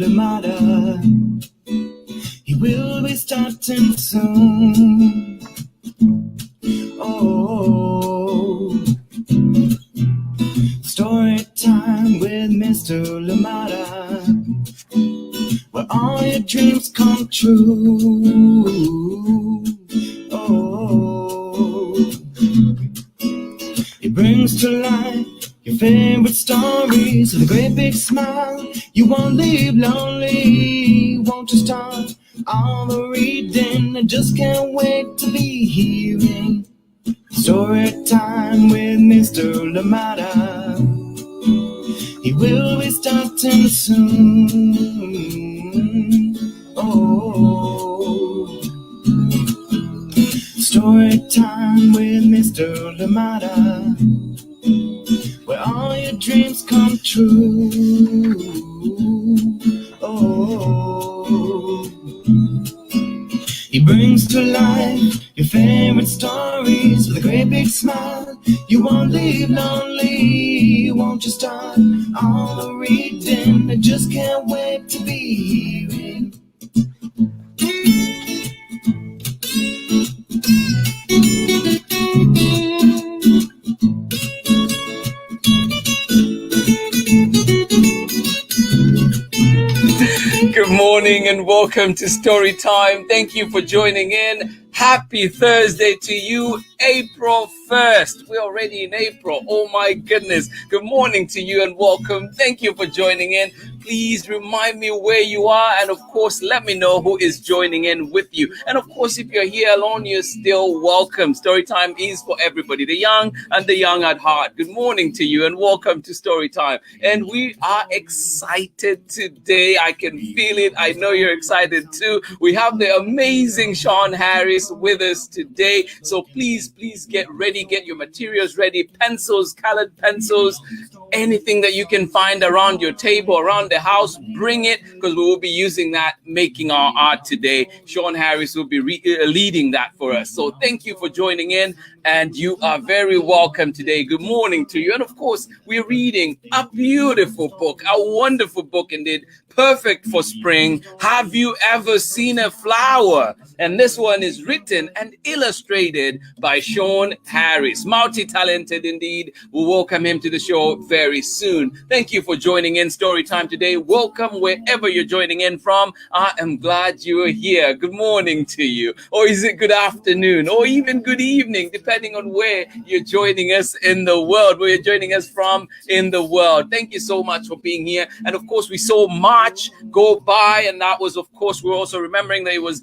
Lamada. He will be starting soon. Oh, story time with Mr. Lamada, where all your dreams come true. Oh, he brings to life your favorite stories with a great big smile. You won't leave lonely, won't you start all the reading? I just can't wait to be hearing story time with Mr. Lamada. He will be starting soon. Oh, story time with Mr. Lamada, where all your dreams come true. Oh, he brings to life your favorite stories with a great big smile. You won't leave lonely, won't you start all the reading? I just can't wait to be hearing. Good morning and welcome to Story Time. Thank you for joining in. Happy Thursday to you, April 1st. We're already in April. Oh my goodness. Good morning to you and welcome. Thank you for joining in. Please remind me where you are, and of course, let me know who is joining in with you. And of course, if you're here alone, you're still welcome. Storytime is for everybody, the young and the young at heart. Good morning to you and welcome to Storytime. And we are excited today. I can feel it. I know you're excited too. We have the amazing Shawn Harris with us today. So please get ready, get your materials ready, pencils, colored pencils, anything that you can find around your table, around the house, bring it, because we will be using that, making our art today. Shawn Harris will be leading that for us. So thank you for joining in, and you are very welcome today. Good morning to you. And of course, we're reading a beautiful book, a wonderful book indeed, perfect for spring. Have you ever seen a flower? And this one is written and illustrated by Shawn Harris. Multi-talented indeed. We'll welcome him to the show very soon. Thank you for joining in Storytime today. Welcome wherever you're joining in from. I am glad you are here. Good morning to you. Or is it good afternoon? Or even good evening, depending on where you're joining us in the world, where you're joining us from in the world. Thank you so much for being here. And of course, we saw March go by, and that was, of course, we're also remembering that it was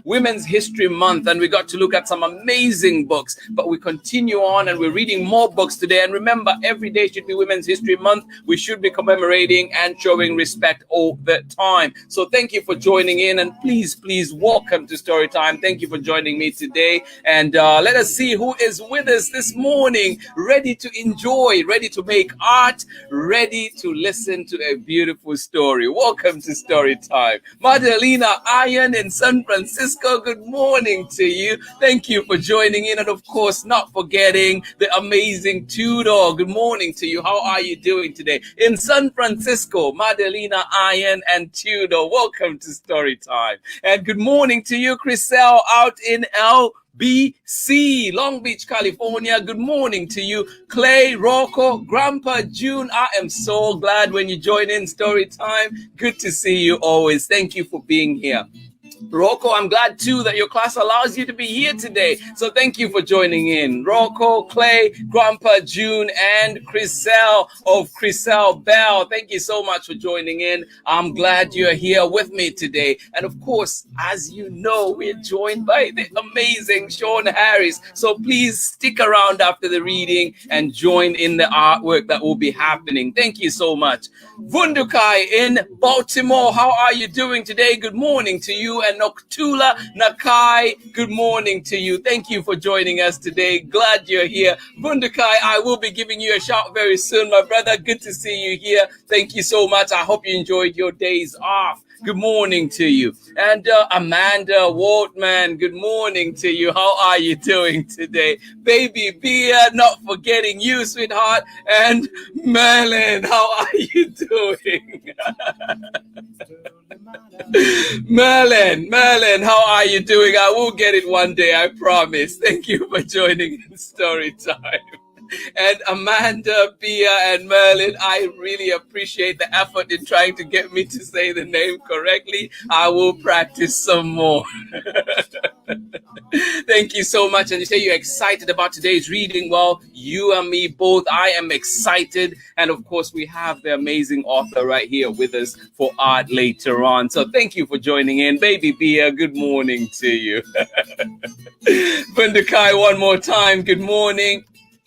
Women's History Month, and we got to look at some amazing books. But we continue on, and we're reading more books today. And remember, every day should be Women's History Month. We should be commemorating and showing respect all the time. So thank you for joining in, and please welcome to Storytime. Thank you for joining me today, and let us see who is with us this morning, ready to enjoy, ready to make art, ready to listen to a beautiful story. Welcome to Storytime. Madalena Iron in San Francisco, good morning to you. Thank you for joining in, and of course, not forgetting the amazing Tudor. Good morning to you. How are you doing today? In San Francisco, Madalena Iron and Tudor, welcome to Storytime. And good morning to you, Chriselle, out in BC, Long Beach, California. Good morning to you, Clay, Rocco, Grandpa June. I am so glad when you join in Storytime. Good to see you always. Thank you for being here. Rocco, I'm glad too that your class allows you to be here today. So thank you for joining in. Rocco, Clay, Grandpa June, and Chriselle of Chriselle Bell. Thank you so much for joining in. I'm glad you're here with me today. And of course, as you know, we're joined by the amazing Shawn Harris. So please stick around after the reading and join in the artwork that will be happening. Thank you so much. Vundukai in Baltimore, how are you doing today? Good morning to you. And Noktula Nakai, good morning to you. Thank you for joining us today. Glad you're here. Vundukai, I will be giving you a shout very soon, my brother. Good to see you here. Thank you so much. I hope you enjoyed your days off. Good morning to you. And Amanda Waltman, good morning to you. How are you doing today? Baby Bia, not forgetting you, sweetheart. And Merlin, how are you doing? Merlin, how are you doing? I will get it one day, I promise. Thank you for joining in Story Time. And Amanda, Bia, and Merlin, I really appreciate the effort in trying to get me to say the name correctly. I will practice some more. Thank you so much. And you say you're excited about today's reading. Well, you and me both. I am excited. And of course, we have the amazing author right here with us for art later on. So thank you for joining in. Baby Bia, good morning to you. Bundakai, one more time. Good morning.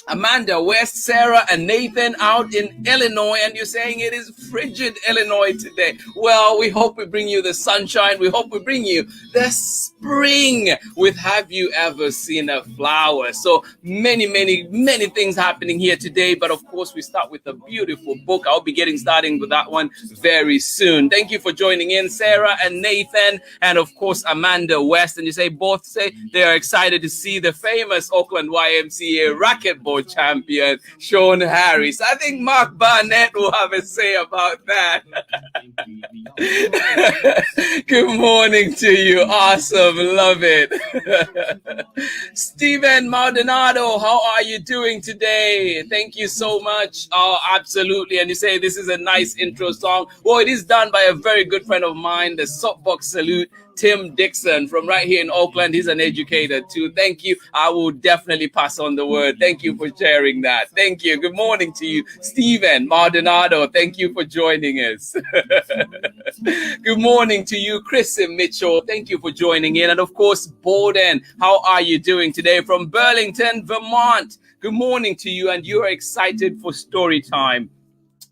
Amanda, West, Sarah, and Nathan out in Illinois, and you're saying it is frigid Illinois today. Well, we hope we bring you the sunshine. We hope we bring you the spring with Have You Ever Seen a Flower? So many things happening here today, but of course we start with a beautiful book. I'll be getting started with that one very soon. Thank you for joining in, Sarah and Nathan, and of course Amanda West, and you say both say they are excited to see the famous Oakland YMCA racquetball champion Shawn Harris. I think Mark Barnett will have a say about that. Good morning to you. Awesome. Love it. Stephen Maldonado, how are you doing today? Thank you so much. Oh, absolutely. And you say this is a nice intro song. Well, it is done by a very good friend of mine, the Soapbox Salute, Tim Dixon from right here in Oakland. He's an educator too. Thank you. I will definitely pass on the word. Thank you for sharing that. Thank you. Good morning to you, Stephen Maldonado. Thank you for joining us. Good morning to you, Chris and Mitchell. Thank you for joining in. And of course, Borden, how are you doing today from Burlington, Vermont? Good morning to you. And you're excited for story time.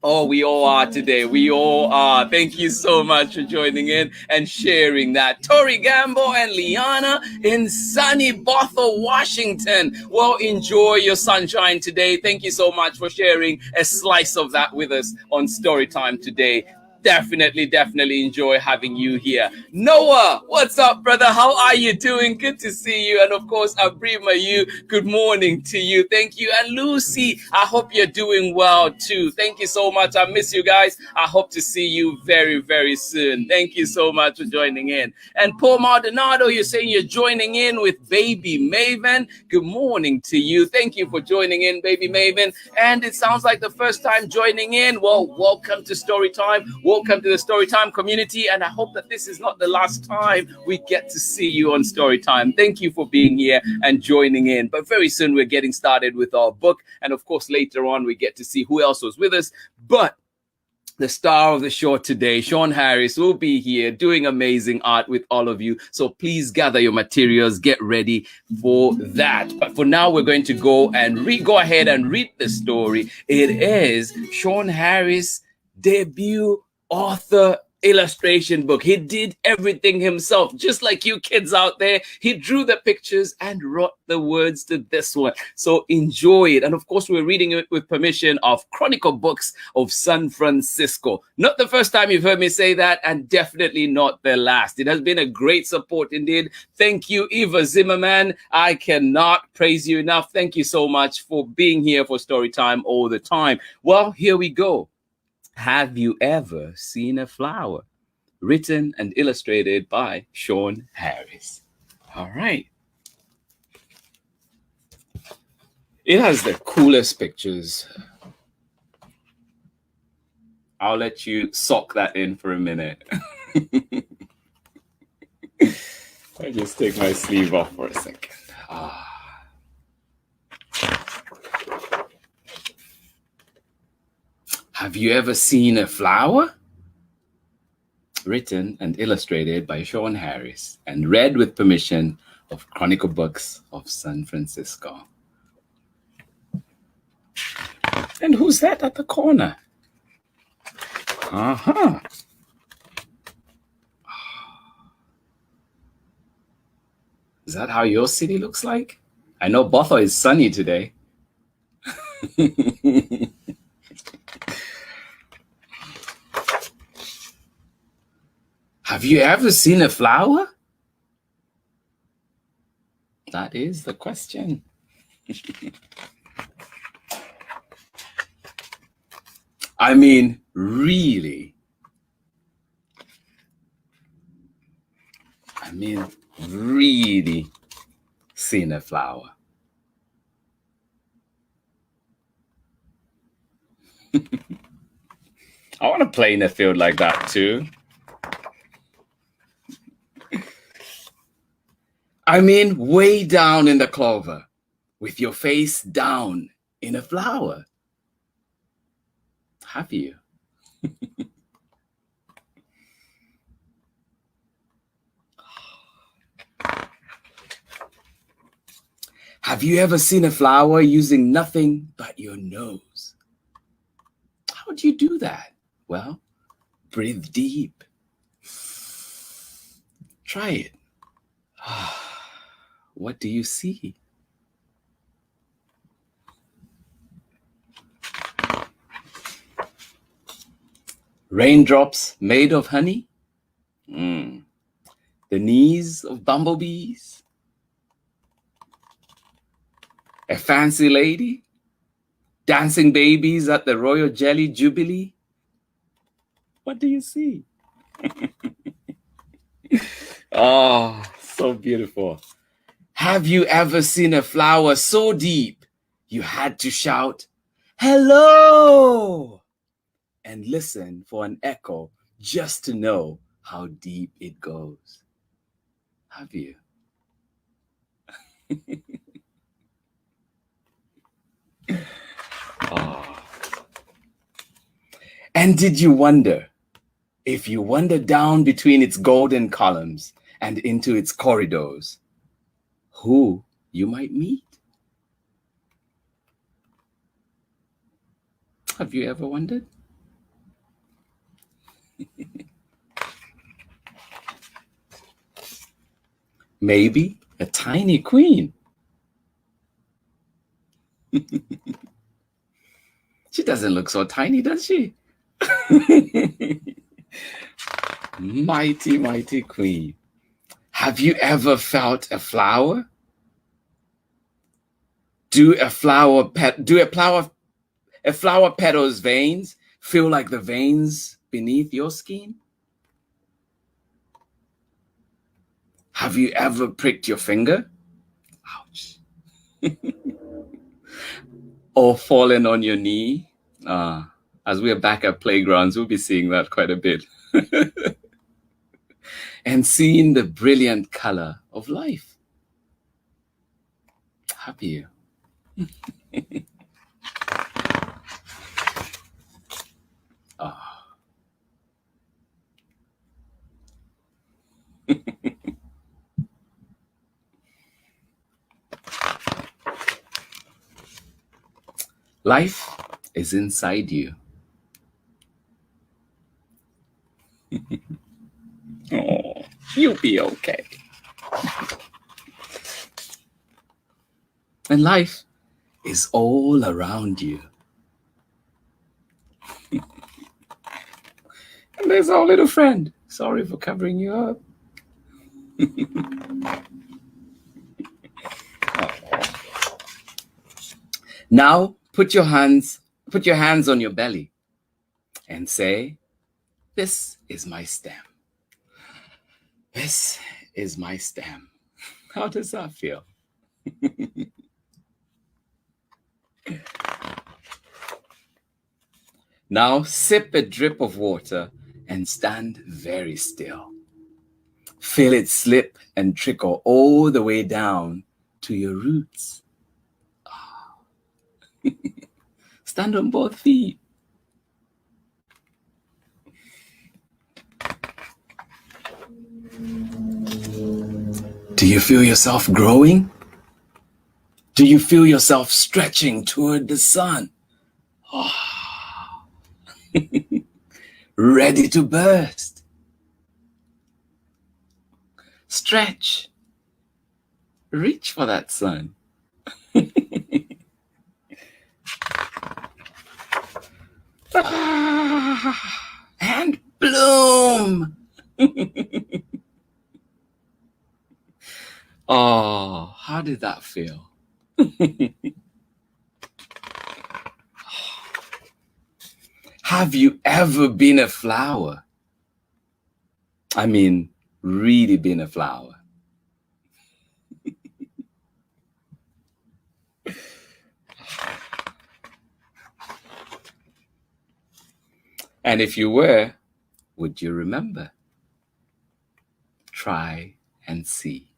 Oh, we all are today. We all are. Thank you so much for joining in and sharing that. Tori Gambo and Liana in sunny Bothell, Washington. Well, enjoy your sunshine today. Thank you so much for sharing a slice of that with us on Storytime today. Definitely enjoy having you here. Noah, what's up, brother? How are you doing? Good to see you. And of course, Abrima, you, good morning to you. Thank you. And Lucy, I hope you're doing well too. Thank you so much. I miss you guys. I hope to see you very soon. Thank you so much for joining in. And Paul Maldonado, you're saying you're joining in with Baby Maven. Good morning to you. Thank you for joining in, Baby Maven. And it sounds like the first time joining in. Well, welcome to Storytime. Welcome to the Storytime community, and I hope that this is not the last time we get to see you on Storytime. Thank you for being here and joining in. But very soon we're getting started with our book, and of course later on we get to see who else was with us. But the star of the show today, Shawn Harris, will be here doing amazing art with all of you. So please gather your materials, get ready for that. But for now, we're going to go ahead and read the story. It is Shawn Harris' debut author illustration book. He did everything himself, just like you kids out there. He drew the pictures and wrote the words to this one. So enjoy it. And of course, we're reading it with permission of Chronicle Books of San Francisco. Not the first time you've heard me say that, and definitely not the last. It has been a great support indeed. Thank you, Eva Zimmerman. I cannot praise you enough. Thank you so much for being here for Storytime all the time. Well, here we go. Have You Ever Seen a Flower? Written and illustrated by Shawn Harris. All right. It has the coolest pictures. I'll let you soak that in for a minute. I'll just take my sleeve off for a second. Have you ever seen a flower? Written and illustrated by Shawn Harris and read with permission of Chronicle Books of San Francisco. And who's that at the corner? Is that how your city looks like? I know Bothell is sunny today. Have you ever seen a flower? That is the question. I mean, really. I mean, really seen a flower? I want to play in a field like that too. I mean, way down in the clover, with your face down in a flower. Have you? Have you ever seen a flower using nothing but your nose? How do you do that? Well, breathe deep. Try it. What do you see? Raindrops made of honey? The knees of bumblebees? A fancy lady? Dancing babies at the Royal Jelly Jubilee? What do you see? Oh, so beautiful. Have you ever seen a flower so deep you had to shout, "Hello!" and listen for an echo just to know how deep it goes? Have you? Oh. And did you wonder, if you wander down between its golden columns and into its corridors, who you might meet? Have you ever wondered? Maybe a tiny queen. She doesn't look so tiny, does she? Mighty, mighty queen. Have you ever felt a flower? Do a flower petal's veins feel like the veins beneath your skin? Have you ever pricked your finger? Ouch. Or fallen on your knee? As we're back at playgrounds, we'll be seeing that quite a bit. And seeing the brilliant color of life. Have you? Life is inside you. Oh, you'll be okay. And life is all around you. And there's our little friend. Sorry for covering you up. Now put your hands on your belly and say, "This is my stem. This is my stem." How does that feel? Now sip a drip of water and stand very still. Feel it slip and trickle all the way down to your roots. Stand on both feet. Do you feel yourself growing? Do you feel yourself stretching toward the sun? Ready to burst. Stretch. Reach for that sun. And bloom. Oh, how did that feel? Have you ever been a flower? I mean, really been a flower? And if you were, would you remember? Try and see.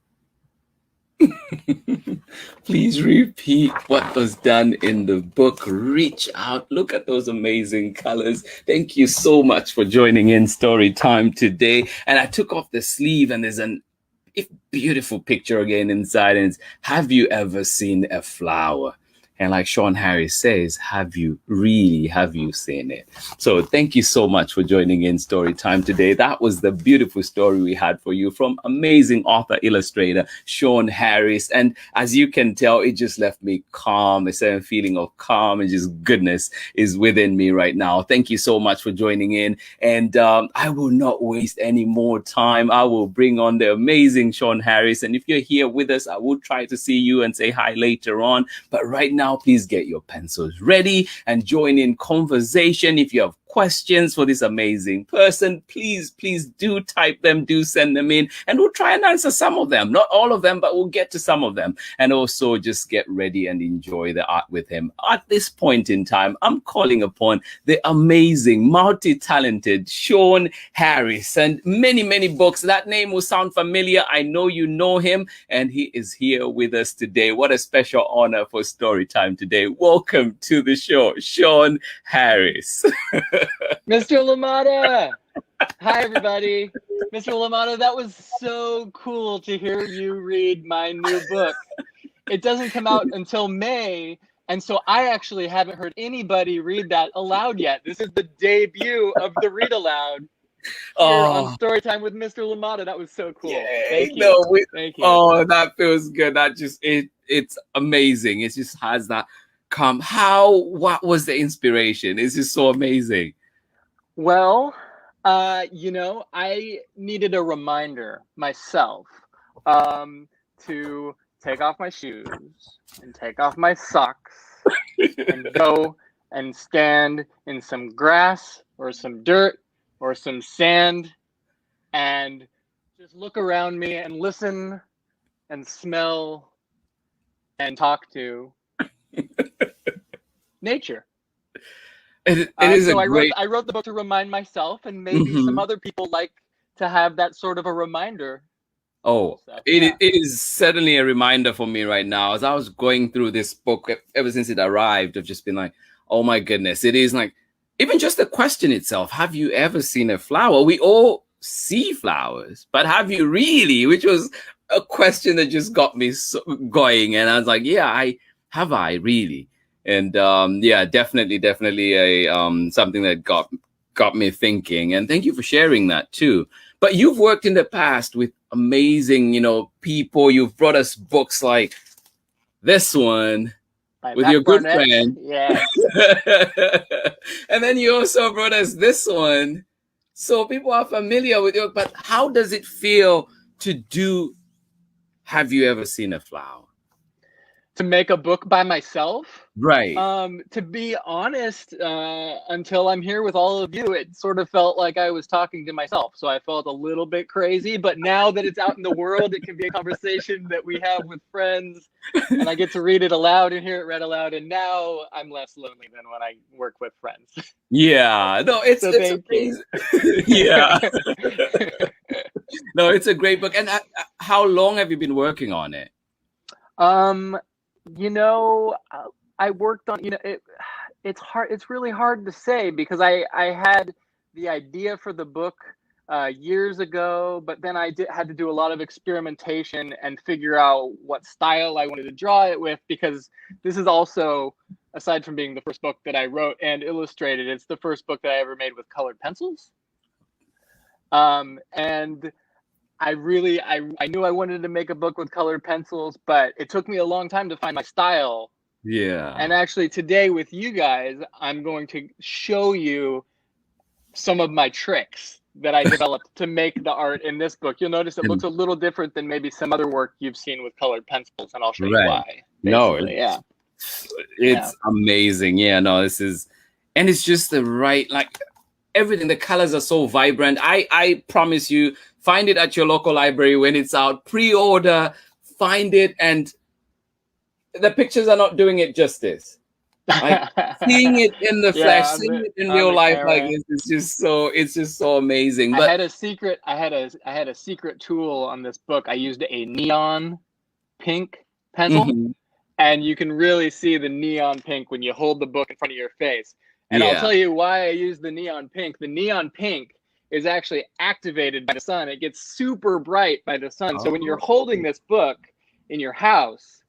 Please repeat what was done in the book. Reach out. Look at those amazing colors. Thank you so much for joining in Story Time today. And I took off the sleeve, and there's a beautiful picture again inside. And it's, have you ever seen a flower? And like Shawn Harris says, have you seen it? So thank you so much for joining in Story Time today. That was the beautiful story we had for you from amazing author, illustrator, Shawn Harris. And as you can tell, it just left me calm. A certain feeling of calm and just goodness is within me right now. Thank you so much for joining in. And I will not waste any more time. I will bring on the amazing Shawn Harris. And if you're here with us, I will try to see you and say hi later on. But right now, please get your pencils ready and join in conversation. If you have questions for this amazing person, please do type them, do send them in, and we'll try and answer some of them. Not all of them, but we'll get to some of them. And also just get ready and enjoy the art with him. At this point in time, I'm calling upon the amazing, multi-talented Shawn Harris, and many books. That name will sound familiar. I know you know him, and he is here with us today. What a special honor for Story Time today. Welcome to the show, Shawn Harris. Mr. LaMotta. Hi, everybody. Mr. LaMotta, that was so cool to hear you read my new book. It doesn't come out until May, and so I actually haven't heard anybody read that aloud yet. This is the debut of the read aloud here on Storytime with Mr. LaMotta. That was so cool. Thank you. Thank you. Oh, that feels good. That just it's amazing. It just has that calm. What was the inspiration? It's just so amazing. Well, I needed a reminder myself to take off my shoes and take off my socks and go and stand in some grass or some dirt or some sand and just look around me and listen and smell and talk to nature. It is so a great... I wrote the book to remind myself, and maybe some other people like to have that sort of a reminder. Oh, so, it is certainly a reminder for me right now. As I was going through this book, ever since it arrived, I've just been like, oh my goodness. It is like, even just the question itself, have you ever seen a flower? We all see flowers, but have you really? Which was a question that just got me going. And I was like, yeah, have I really? And definitely a something that got me thinking. And thank you for sharing that too. But you've worked in the past with amazing, people. You've brought us books like this one with your good friend. Yeah. And then you also brought us this one. So people are familiar with you. But how does it feel to do Have You Ever Seen a Flower? To make a book by myself? Right. To be honest, until I'm here with all of you, it sort of felt like I was talking to myself. So I felt a little bit crazy, but now that it's out in the world, it can be a conversation that we have with friends, and I get to read it aloud and hear it read aloud. And now I'm less lonely than when I work with friends. Yeah, no, it's amazing. Yeah. No, it's a great book. And how long have you been working on it? I worked on, it's hard. It's really hard to say because I had the idea for the book years ago, but then I had to do a lot of experimentation and figure out what style I wanted to draw it with, because this is also, aside from being the first book that I wrote and illustrated, it's the first book that I ever made with colored pencils. And I knew I wanted to make a book with colored pencils, but it took me a long time to find my style. Yeah. And actually today with you guys, I'm going to show you some of my tricks that I developed to make the art in this book. You'll notice it looks a little different than maybe some other work you've seen with colored pencils, and I'll show you why. No, it's amazing. Yeah, no, and it's just the right, like, everything. The colors are so vibrant. I promise you, find it at your local library when it's out. Pre-order, find it, and the pictures are not doing it justice. Like seeing it in the flesh, seeing it in real life like this it's just so amazing. But I had a secret tool on this book. I used a neon pink pencil, and you can really see the neon pink when you hold the book in front of your face. And I'll tell you why I use the neon pink. The neon pink is actually activated by the sun. It gets super bright by the sun. So when you're holding this book in your house,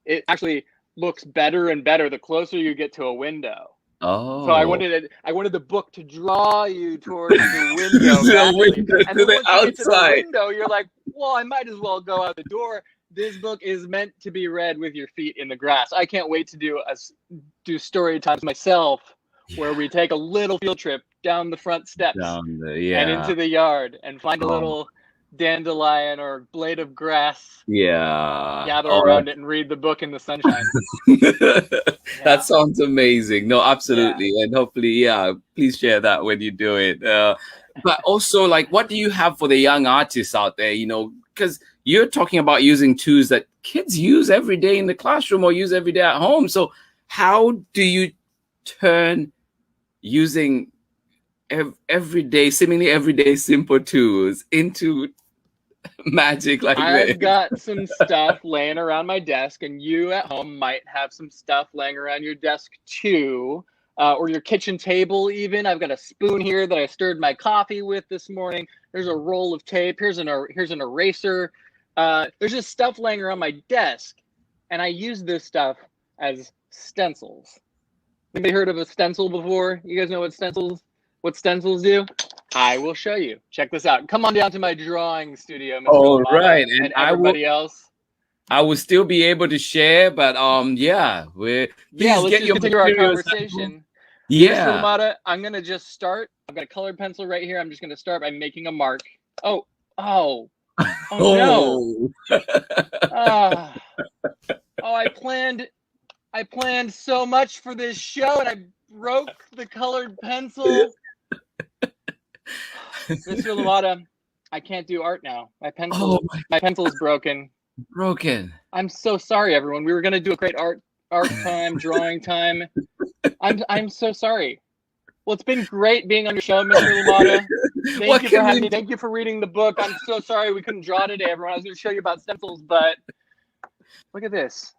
it actually looks better and better the closer you get to a window. So I wanted the book to draw you towards the window. And then once you get to the window, you're like, well, I might as well go out the door. This book is meant to be read with your feet in the grass. I can't wait to do story times myself, where we take a little field trip down the front steps and into the yard and find a little dandelion or blade of grass. Gather around it and read the book in the sunshine. That sounds amazing. No, absolutely. And hopefully, please share that when you do it. But also, like, what do you have for the young artists out there? You know, because you're talking about using tools that kids use every day in the classroom or use every day at home. So how do you turn using seemingly everyday simple tools into magic like this? I've got some stuff laying around my desk, and you at home might have some stuff laying around your desk too, or your kitchen table even. I've got a spoon here that I stirred my coffee with this morning. There's a roll of tape. Here's an eraser. There's just stuff laying around my desk, and I use this stuff as stencils. Anybody heard of a stencil before? You guys know what stencils do? I will show you. Check this out. Come on down to my drawing studio, Mr. All Lamada, right, and everybody else. I will still be able to share, but let's just continue our conversation. Mr. Lamada, I'm gonna just start. I've got a colored pencil right here. I'm just gonna start by making a mark. Oh no! I planned so much for this show, and I broke the colored pencil. Mr. Lamada, I can't do art now. My pencil's broken. I'm so sorry, everyone. We were gonna do a great art time, drawing time. I'm so sorry. Well, it's been great being on your show, Mr. Lamada. Thank you for having me. Thank you for reading the book. I'm so sorry we couldn't draw today, everyone. I was going to show you about stencils, but look at this.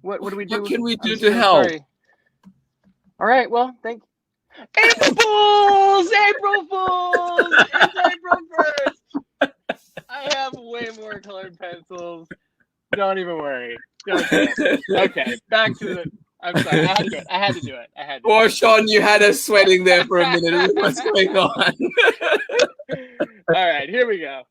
What do we do? What can we do to help? Sorry. All right. Well, thank you. April Fools! April Fools! It's April 1st. I have way more colored pencils. Don't even worry. Okay, back to the... I'm sorry. I had to do it. Oh, Shawn, you had us sweating there for a minute. What's going on? All right, here we go.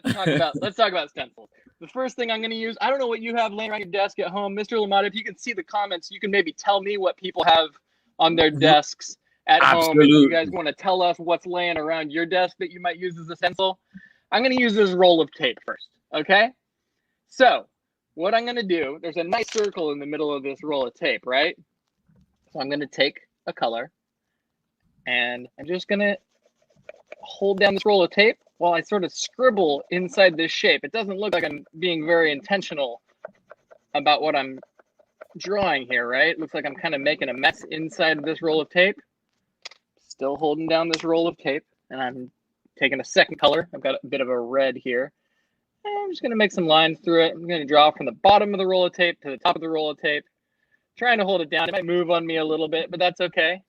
Let's talk about stencils. The first thing I'm going to use, I don't know what you have laying around your desk at home. Mr. Lamada, if you can see the comments, you can maybe tell me what people have on their desks at home. If you guys want to tell us what's laying around your desk that you might use as a stencil. I'm going to use this roll of tape first, okay? So what I'm going to do, there's a nice circle in the middle of this roll of tape, right? So I'm going to take a color, and I'm just going to hold down this roll of tape while I sort of scribble inside this shape. It doesn't look like I'm being very intentional about what I'm drawing here, right? It looks like I'm kind of making a mess inside of this roll of tape. Still holding down this roll of tape, and I'm taking a second color. I've got a bit of a red here. And I'm just going to make some lines through it. I'm going to draw from the bottom of the roll of tape to the top of the roll of tape. Trying to hold it down. It might move on me a little bit, but that's okay.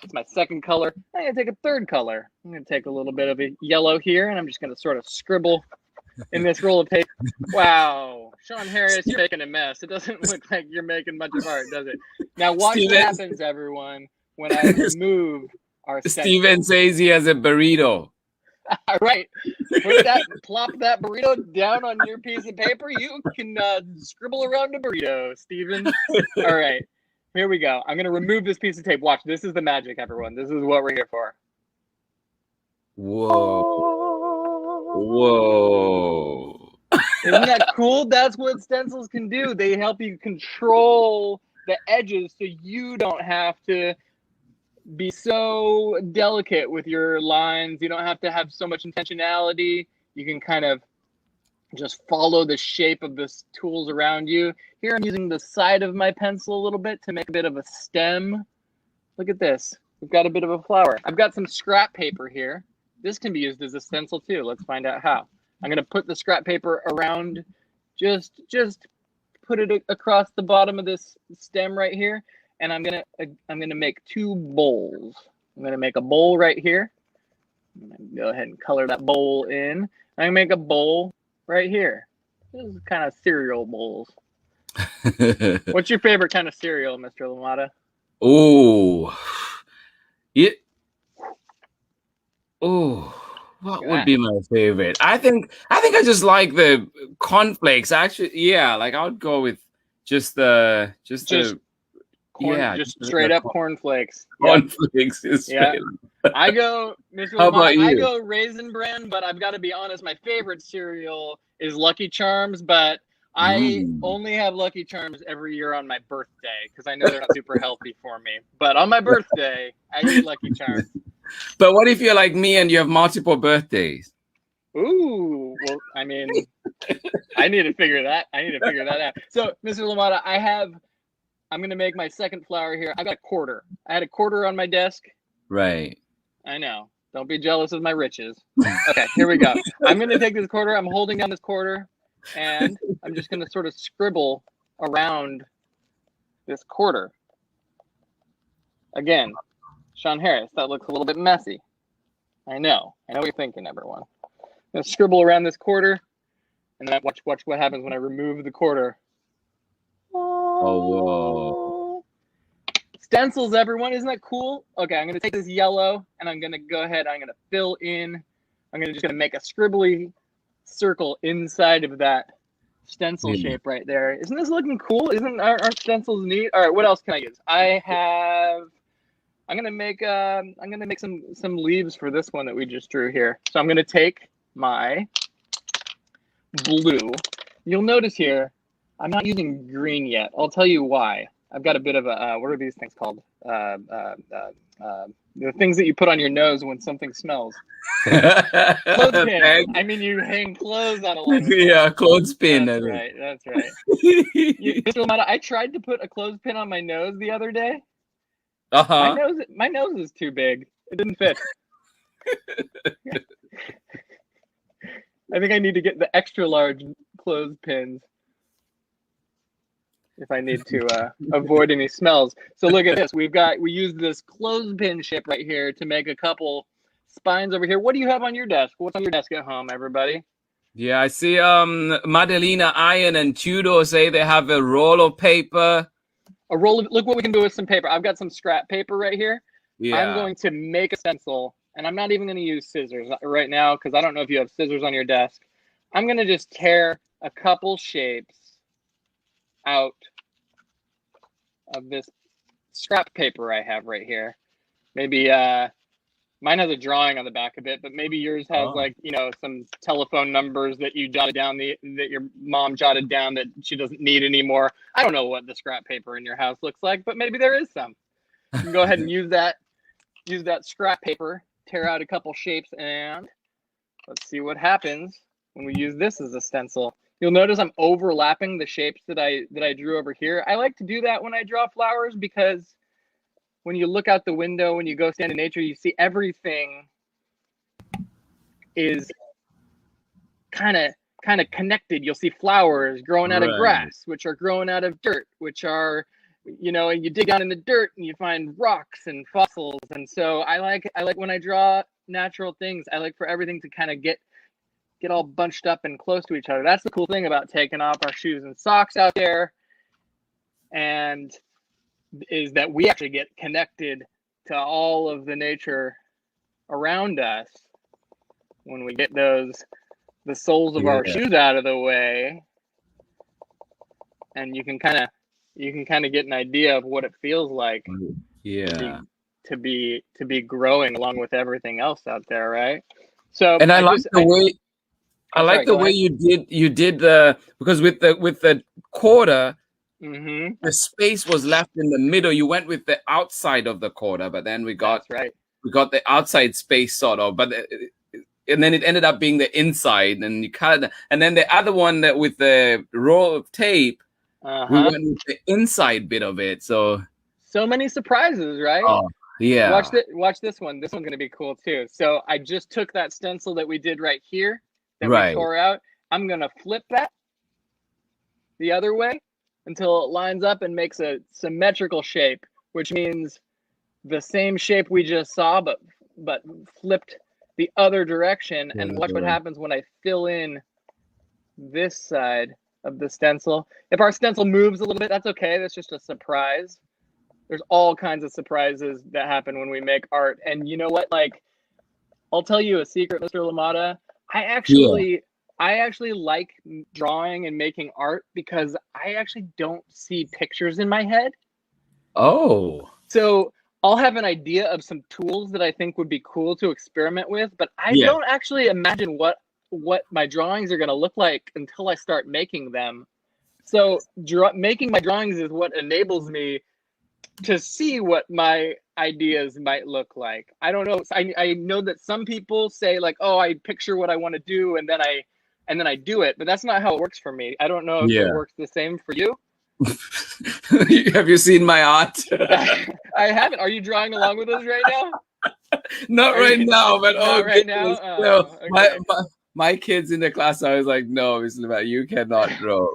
It's my second color. I'm going to take a third color. I'm going to take a little bit of a yellow here, and I'm just going to sort of scribble in this roll of tape. Wow. Shawn Harris, you're making a mess. It doesn't look like you're making much of art, does it? Now watch what happens, everyone, when I remove our Steven says he has a burrito. All right. Plop that burrito down on your piece of paper. You can scribble around a burrito, Steven. All right. Here we go. I'm going to remove this piece of tape. Watch. This is the magic, everyone. This is what we're here for. Whoa. Isn't that cool? That's what stencils can do. They help you control the edges so you don't have to be so delicate with your lines. You don't have to have so much intentionality. You can kind of just follow the shape of the tools around you. Here I'm using the side of my pencil a little bit to make a bit of a stem. Look at this. We've got a bit of a flower. I've got some scrap paper here. This can be used as a stencil too. Let's find out how. I'm going to put the scrap paper around, just put it across the bottom of this stem right here, and I'm gonna make two bowls. I'm gonna make a bowl right here. I'm gonna go ahead and color that bowl in. I'm gonna make a bowl right here. This is kind of cereal bowls. What's your favorite kind of cereal, Mr. LaMotta? Oh, yeah. Oh, what would be my favorite? I think I just like the cornflakes. Actually, yeah, like I would go with just straight up cornflakes. Cornflakes is I go, Mr. How about you? I go Raisin Bran, but I've got to be honest, my favorite cereal is Lucky Charms, but I only have Lucky Charms every year on my birthday because I know they're not super healthy for me. But on my birthday, I eat Lucky Charms. But what if you're like me and you have multiple birthdays? Ooh, well, I mean, I need to figure that out. So, Mr. LaMotta, I'm going to make my second flower here. I got a quarter. I had a quarter on my desk. Right. I know. Don't be jealous of my riches. Okay, here we go. I'm going to take this quarter. I'm holding down this quarter, and I'm just going to sort of scribble around this quarter. Again, Shawn Harris, that looks a little bit messy. I know what you're thinking, everyone. I'm going to scribble around this quarter, and then watch what happens when I remove the quarter. Oh, whoa. Stencils, everyone. Isn't that cool? Okay, I'm going to take this yellow, and I'm going to go ahead. I'm going to fill in. I'm just going to make a scribbly circle inside of that stencil shape right there. Isn't this looking cool? Aren't stencils neat? All right, what else can I use? I'm gonna make some leaves for this one that we just drew here. So I'm gonna take my blue. You'll notice here, I'm not using green yet. I'll tell you why. I've got a bit of a what are these things called? The things that you put on your nose when something smells. Clothespin. I mean, you hang clothes on a line. Yeah, clothespin. That's right. Mr. LaMotta, I tried to put a clothespin on my nose the other day. My nose is too big. It didn't fit. I think I need to get the extra large clothespins if I need to avoid any smells. So look at this. We used this clothespin shape right here to make a couple spines over here. What do you have on your desk? What's on your desk at home, everybody? Yeah, I see Madelina Iron and Tudor say they have a roll of paper. Look what we can do with some paper. I've got some scrap paper right here. Yeah. I'm going to make a stencil, and I'm not even going to use scissors right now because I don't know if you have scissors on your desk. I'm going to just tear a couple shapes out of this scrap paper I have right here. Maybe mine has a drawing on the back of it, but maybe yours has some telephone numbers that you jotted down, that your mom jotted down that she doesn't need anymore. I don't know what the scrap paper in your house looks like, but maybe there is some. You can go ahead and use that scrap paper, tear out a couple shapes, and let's see what happens when we use this as a stencil. You'll notice I'm overlapping the shapes that I drew over here. I like to do that when I draw flowers because when you look out the window, when you go stand in nature, you see everything is kind of connected. You'll see flowers growing out of grass, which are growing out of dirt, which are, and you dig down in the dirt and you find rocks and fossils. And so I like when I draw natural things, I like for everything to kind of get all bunched up and close to each other. That's the cool thing about taking off our shoes and socks out there, and is that we actually get connected to all of the nature around us when we get the soles of our shoes out of the way, and you can kind of get an idea of what it feels like to be growing along with everything else out there, right? So, and I like the way you did because with the quarter, Mm-hmm. The space was left in the middle. You went with the outside of the quarter, but then we got the outside space sort of, and then it ended up being the inside, and you cut it. And then the other one that with the roll of tape, we went with the inside bit of it. So many surprises, right? Oh, yeah. Watch this one. This one's gonna be cool too. So I just took that stencil that we did right here, that we tore out. I'm gonna flip that the other way until it lines up and makes a symmetrical shape, which means the same shape we just saw, but flipped the other direction. And watch what happens when I fill in this side of the stencil. If our stencil moves a little bit, that's okay. That's just a surprise. There's all kinds of surprises that happen when we make art. And you know what? Like, I'll tell you a secret, Mr. LaMotta. I actually like drawing and making art because I actually don't see pictures in my head. Oh. So I'll have an idea of some tools that I think would be cool to experiment with, but I don't actually imagine what my drawings are going to look like until I start making them. So making my drawings is what enables me to see what my ideas might look like. I don't know. I know that some people say like, oh, I picture what I want to do and then I do it, but that's not how it works for me. I don't know if it works the same for you. Have you seen my art? I haven't. Are you drawing along with us right now? Not right now, but right now. Oh, okay. My kids in the class, I was like, no, Mr. LaMotta, you cannot draw.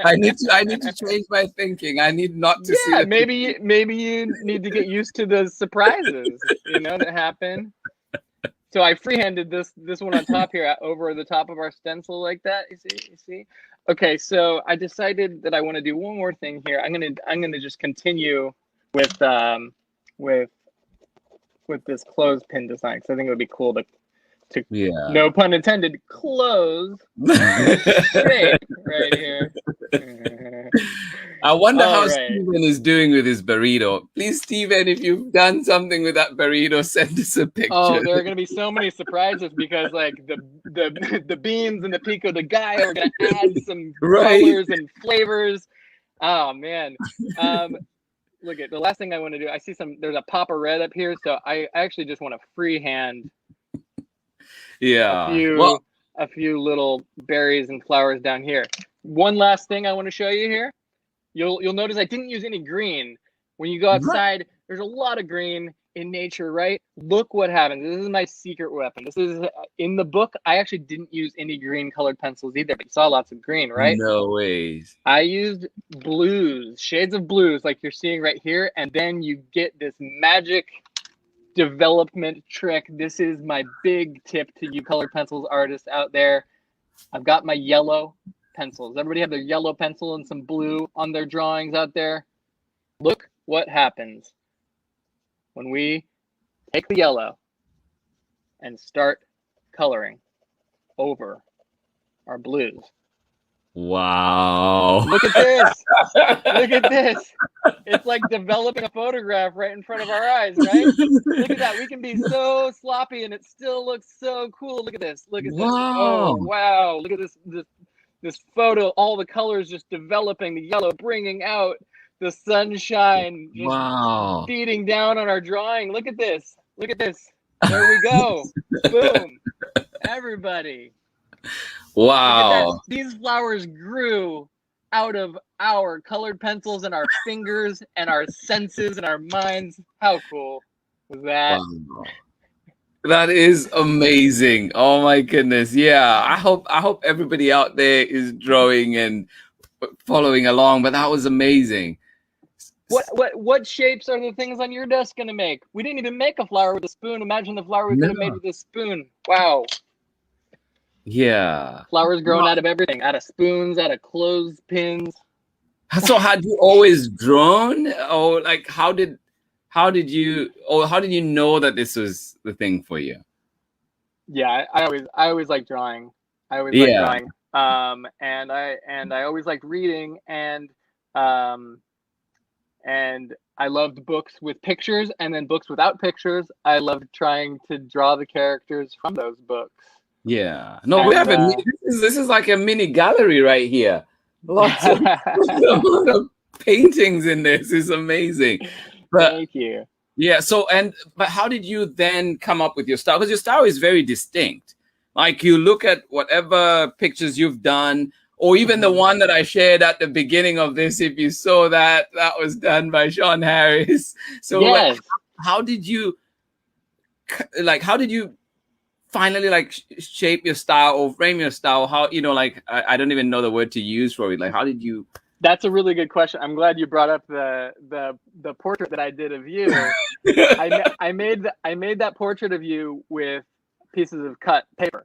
I need to change my thinking. I need not to see. Maybe you need to get used to the surprises, that happen. So I freehanded this one on top here, over the top of our stencil like that. You see? Okay, so I decided that I want to do one more thing here. I'm gonna just continue with this clothespin design because I think it would be cool to no pun intended, close shape right here. I wonder how Steven is doing with his burrito. Please, Steven, if you've done something with that burrito, send us a picture. Oh, there are going to be so many surprises because like the beans and the pico de gallo are going to add some colors and flavors. Oh man. Look at the last thing I want to do. I see there's a pop of red up here, so I actually just want to freehand a few little berries and flowers down here. One last thing I want to show you here. You'll notice I didn't use any green. When you go outside, there's a lot of green in nature, right? Look what happens. This is my secret weapon. This is in the book. I actually didn't use any green colored pencils either, but you saw lots of green, right? No ways. I used blues, shades of blues like you're seeing right here, and then you get this magic development trick. This is my big tip to you colored pencils artists out there. I've got my yellow pencils. Everybody have their yellow pencil and some blue on their drawings out there. Look what happens when we take the yellow and start coloring over our blues. Wow. Look at this. Look at this. It's like developing a photograph right in front of our eyes, right? Look at that. We can be so sloppy and it still looks so cool. Look at this. Look at this. Oh, wow. Look at this photo. All the colors just developing, the yellow bringing out the sunshine, just beating down on our drawing. Look at this. Look at this. There we go. Boom. Everybody. Wow. These flowers grew out of our colored pencils and our fingers and our senses and our minds. How cool was that? Wow. That is amazing. Oh my goodness. Yeah. I hope everybody out there is drawing and following along, but that was amazing. What shapes are the things on your desk going to make? We didn't even make a flower with a spoon. Imagine the flower we could have made with a spoon. Wow. Yeah. Flowers growing out of everything, out of spoons, out of clothespins. So had you always drawn, or like how did you know that this was the thing for you? Yeah, I always liked drawing. I always liked drawing. And I always liked reading and I loved books with pictures and then books without pictures. I loved trying to draw the characters from those books. Yeah. No, we have this is like a mini gallery right here. Lots of, a lot of paintings in this is amazing. But Thank you. yeah, but how did you then come up with your style? Because your style is very distinct. Like you look at whatever pictures you've done, or even the one that I shared at the beginning of this, if you saw that was done by Shawn Harris. So Yes. how did you finally shape your style or frame your style? How, I don't even know the word to use for it. Like, how did you? That's a really good question. I'm glad you brought up the portrait that I did of you. I made that portrait of you with pieces of cut paper.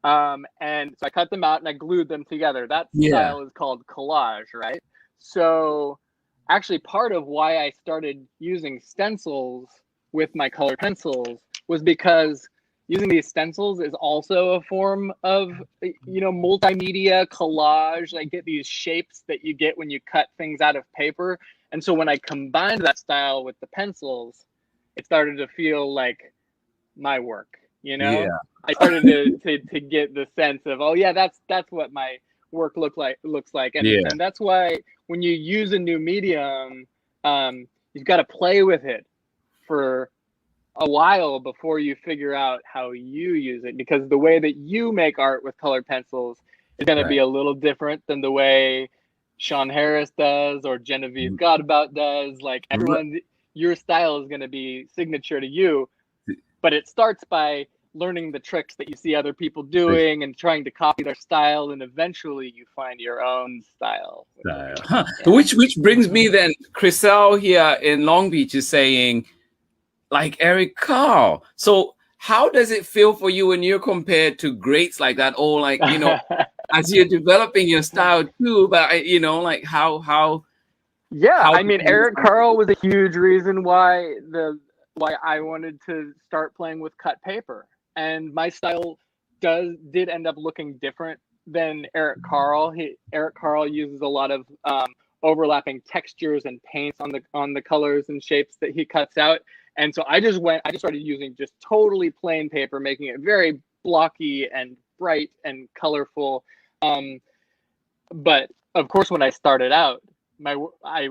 And so I cut them out and I glued them together. That style is called collage, right? So actually part of why I started using stencils with my colored pencils was because using these stencils is also a form of, multimedia collage. I get these shapes that you get when you cut things out of paper. And so when I combined that style with the pencils, it started to feel like my work, Yeah. I started to get the sense of, oh yeah, that's what my work looks like. And that's why when you use a new medium, you've got to play with it for a while before you figure out how you use it, because the way that you make art with colored pencils is going to be a little different than the way Shawn Harris does or Genevieve Godbout does. Like everyone, your style is going to be signature to you, but it starts by learning the tricks that you see other people doing and trying to copy their style, and eventually you find your own style. Huh. Yeah. Which brings me then, Chriselle here in Long Beach is saying, like Eric Carle. So how does it feel for you when you're compared to greats like that, or like, as you're developing your style too, but like how I mean, Eric Carle was a huge reason why I wanted to start playing with cut paper, and my style did end up looking different than Eric Carle. Eric Carle uses a lot of overlapping textures and paints on the colors and shapes that he cuts out. And so I just started using just totally plain paper, making it very blocky and bright and colorful. But of course, when I started out, I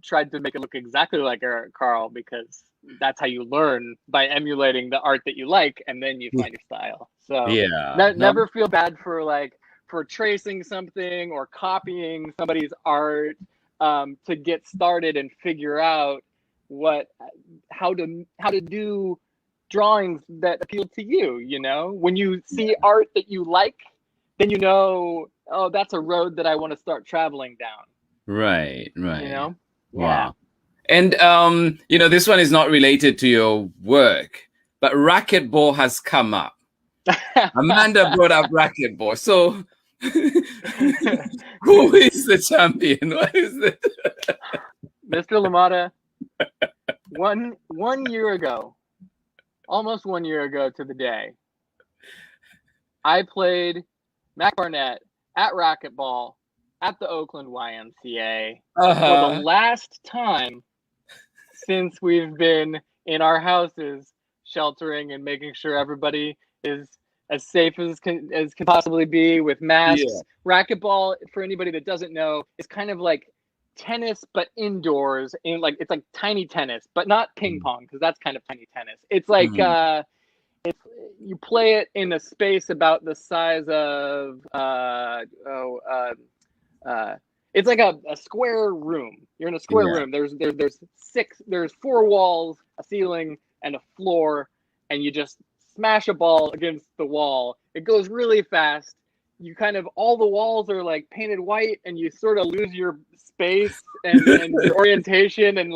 tried to make it look exactly like Eric Carle, because that's how you learn, by emulating the art that you like, and then you find your style. So never feel bad for tracing something or copying somebody's art, to get started and figure out how to do drawings that appeal to you. When you see art that you like, then oh, that's a road that I want to start traveling down. Right. Wow. And this one is not related to your work, but racquetball has come up. Amanda brought up racquetball. So who is the champion? What is it? Mr. LaMotta, one year ago, almost 1 year ago to the day, I played Mac Barnett at racquetball at the Oakland YMCA for the last time since we've been in our houses sheltering and making sure everybody is as safe as can possibly be with masks. Racquetball, for anybody that doesn't know, is kind of like tennis but indoors, and it's like tiny tennis, but not ping pong, because that's kind of tiny tennis. It's like you play it in a space about the size of it's like a square room. You're in a square room. There's 4 walls, a ceiling, and a floor, and you just smash a ball against the wall. It goes really fast. You all the walls are like painted white, and you sort of lose your space and your orientation, and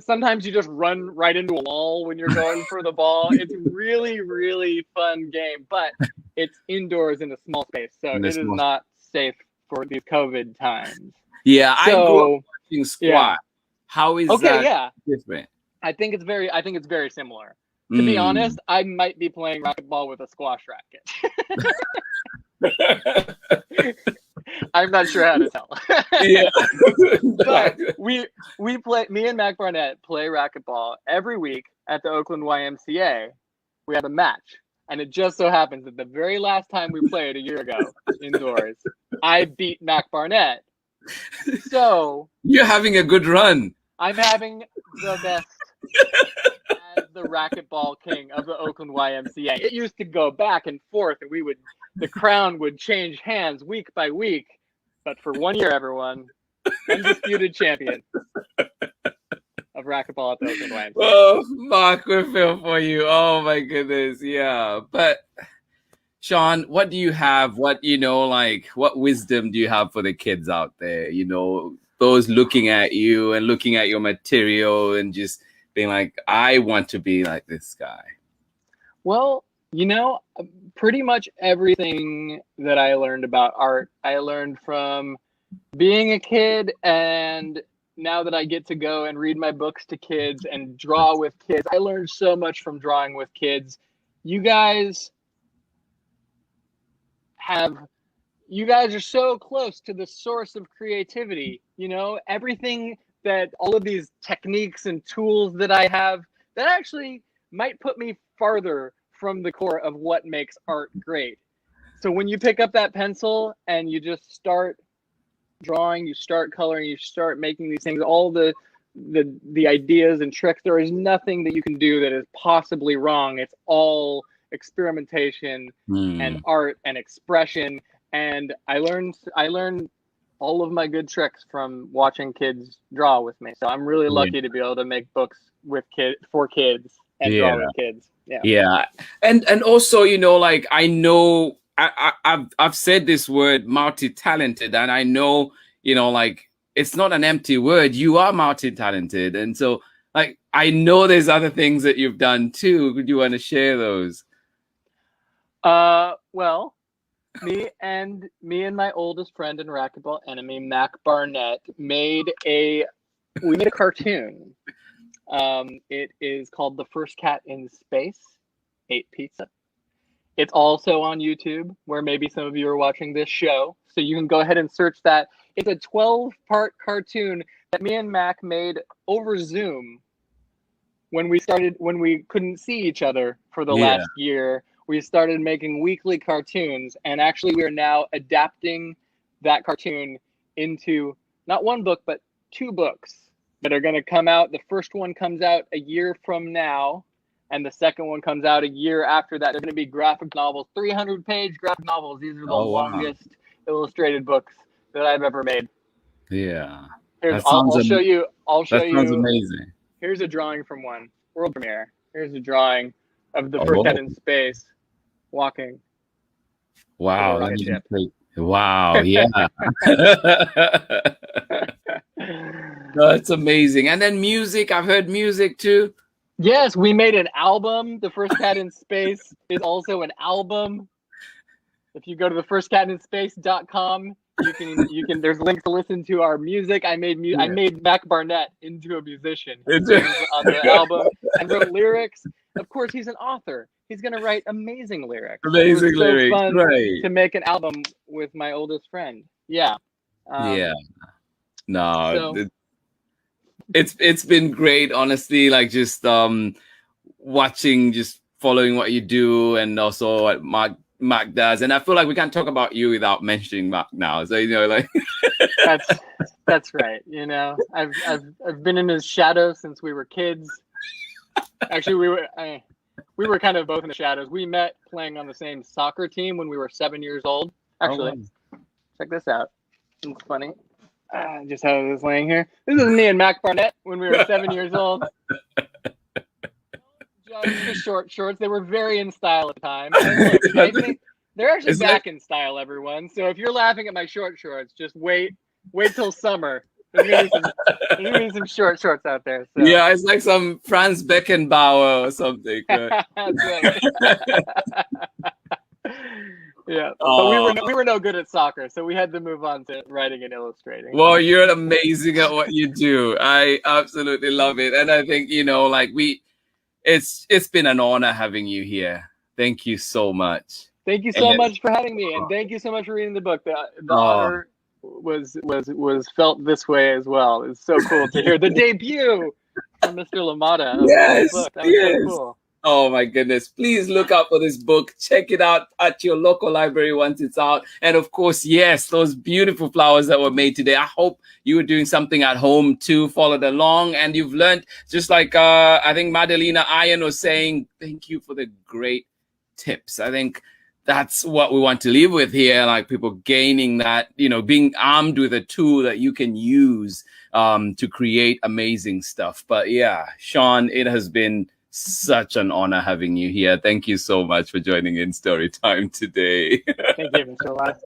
sometimes you just run right into a wall when you're going for the ball. It's really, really fun game, but it's indoors in a small space, so it is not safe for these COVID times. I grew up watching squat. How is that different? I think it's very similar. To be honest, I might be playing racquetball with a squash racket. I'm not sure how to tell. But me and Mac Barnett play racquetball every week at the Oakland YMCA. We have a match. And it just so happens that the very last time we played a year ago indoors, I beat Mac Barnett. So You're having a good run. I'm having the best as the racquetball king of the Oakland YMCA. It used to go back and forth, and the crown would change hands week by week. But for 1 year, everyone, undisputed champion of racquetball at the Oakland YMCA. Oh, Mark, we feel for you. Oh my goodness, yeah. But Shawn, what do you have? What what wisdom do you have for the kids out there? Those looking at you and looking at your material and just being like, I want to be like this guy. Well, pretty much everything that I learned about art, I learned from being a kid, and now that I get to go and read my books to kids and draw with kids, I learned so much from drawing with kids. You guys are so close to the source of creativity. Everything that all of these techniques and tools that I have that actually might put me farther from the core of what makes art great. So when you pick up that pencil and you just start drawing, you start coloring, you start making these things, all the ideas and tricks, there is nothing that you can do that is possibly wrong. It's all experimentation and art and expression. And I learned all of my good tricks from watching kids draw with me. So I'm really lucky to be able to make books for kids and draw with kids. Yeah. And also, I know I've said this word multi-talented, and I know, it's not an empty word. You are multi-talented. And so I know there's other things that you've done too. Would you want to share those? Well, me and my oldest friend and racquetball enemy, Mac Barnett, we made a cartoon. It is called The First Cat in Space Ate Pizza. It's also on YouTube, where maybe some of you are watching this show. So you can go ahead and search that. It's a 12-part cartoon that me and Mac made over Zoom when we couldn't see each other for the last year. We started making weekly cartoons, and actually we are now adapting that cartoon into not one book, but 2 books that are going to come out. The first one comes out a year from now, and the second one comes out a year after that. They're going to be graphic novels, 300-page graphic novels. These are the longest illustrated books that I've ever made. Yeah. I'll show you. That sounds amazing. Here's a drawing from one. World premiere. Here's a drawing of the first cat in space walking. Wow. Wow. Yeah. That's amazing. And then music. I've heard music too. Yes, we made an album. The First Cat in Space is also an album. If you go to thefirstcatinspace.com, you can there's links to listen to our music. I made Mac Barnett into a musician on the album and wrote lyrics. Of course, he's an author. He's going to write amazing lyrics. Amazing lyrics, fun right? To make an album with my oldest friend. Yeah. No, so, it's been great, honestly. Just watching, just following what you do, and also what Mark does. And I feel like we can't talk about you without mentioning Mark now. So that's right. I've been in his shadow since we were kids. Actually, we were kind of both in the shadows. We met playing on the same soccer team when we were 7 years old. Actually, check this out. It's funny. Just how it was laying here. This is me and Mac Barnett when we were 7 years old. Just the short shorts. They were very in style at the time. Look, they're actually back in style, everyone. So if you're laughing at my short shorts, just wait till summer. There's gonna be some short shorts out there. So. Yeah, it's like some Franz Beckenbauer or something. That's right. Yeah, but we were no good at soccer, so we had to move on to writing and illustrating. Well, you're amazing at what you do. I absolutely love it, and I think it's been an honor having you here. Thank you so much. Thank you so much for having me, and thank you so much for reading the book. The honor was felt this way as well. It's so cool to hear the debut from Mr. LaMotta. Yes, That was so cool. Oh my goodness. Please look out for this book. Check it out at your local library once it's out. And of course, yes, those beautiful flowers that were made today. I hope you were doing something at home too, followed along, and you've learned, just like I think Madalena Iron was saying, thank you for the great tips. I think that's what we want to leave with here, like people gaining that, being armed with a tool that you can use to create amazing stuff. But yeah, Shawn, it has been such an honor having you here. Thank you so much for joining in Storytime today. Thank you, Mr. Lamada.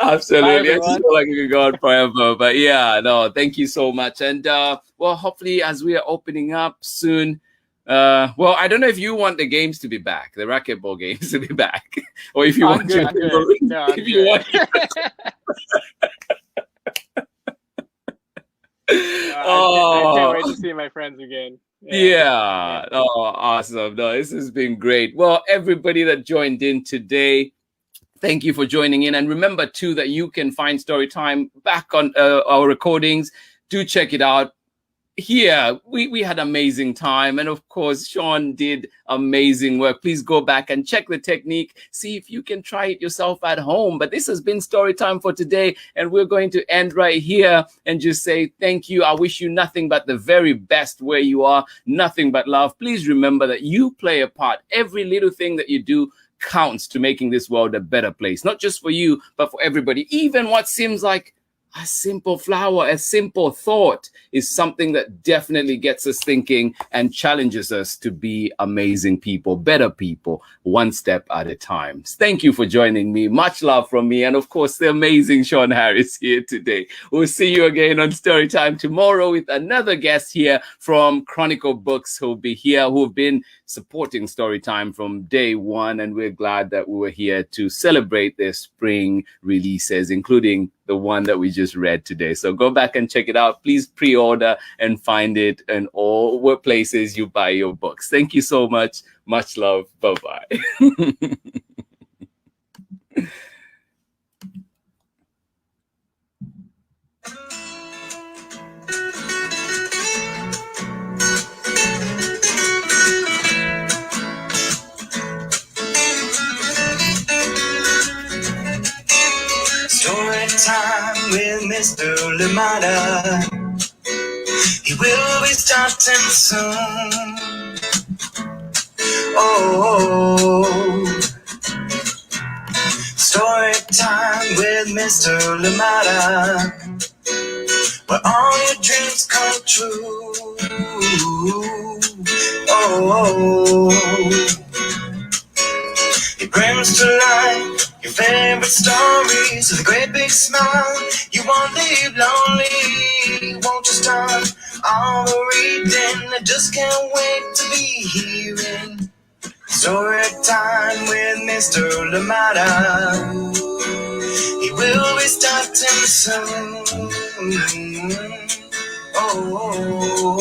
Absolutely. Bye, I just feel like we could go on forever. But yeah, no, thank you so much. And well, hopefully as we are opening up soon, well, I don't know if you want the games to be back, the racquetball games to be back, or if you I'm want good, to. I'm good. No, I'm if you good. want. I can't wait to see my friends again. Yeah. Oh, awesome. No, this has been great. Well, everybody that joined in today, thank you for joining in. And remember, too, that you can find Storytime back on our recordings. Do check it out. Here, we had amazing time. And of course, Shawn did amazing work. Please go back and check the technique. See if you can try it yourself at home. But this has been Storytime for today. And we're going to end right here and just say thank you. I wish you nothing but the very best where you are. Nothing but love. Please remember that you play a part. Every little thing that you do counts to making this world a better place. Not just for you, but for everybody. Even what seems like a simple flower, a simple thought is something that definitely gets us thinking and challenges us to be amazing people, better people, one step at a time. Thank you for joining me. Much love from me. And of course, the amazing Shawn Harris here today. We'll see you again on Storytime tomorrow with another guest here from Chronicle Books who'll be here, who've been supporting Storytime from day one. And we're glad that we were here to celebrate their spring releases, including the one that we just read today. So go back and check it out. Please pre-order and find it in all workplaces you buy your books. Thank you so much. Much love. Bye-bye. Story time with Mr. Lamada. He will be starting soon. Oh, story time with Mr. Lamada, where all your dreams come true. Oh, he brings to life your favorite stories with a great big smile. You won't leave lonely, won't you start all the reading? I just can't wait to be hearing story time with Mr. Lamada. He will be starting soon. Oh,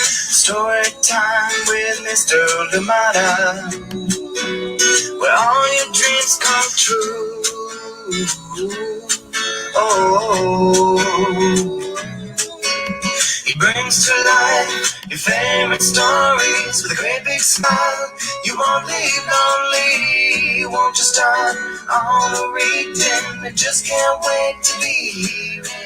story time with Mr. Lamada, where all your dreams come true. Oh, he brings to life your favorite stories with a great big smile. You won't leave lonely, won't you start all the reading? I just can't wait to be hearing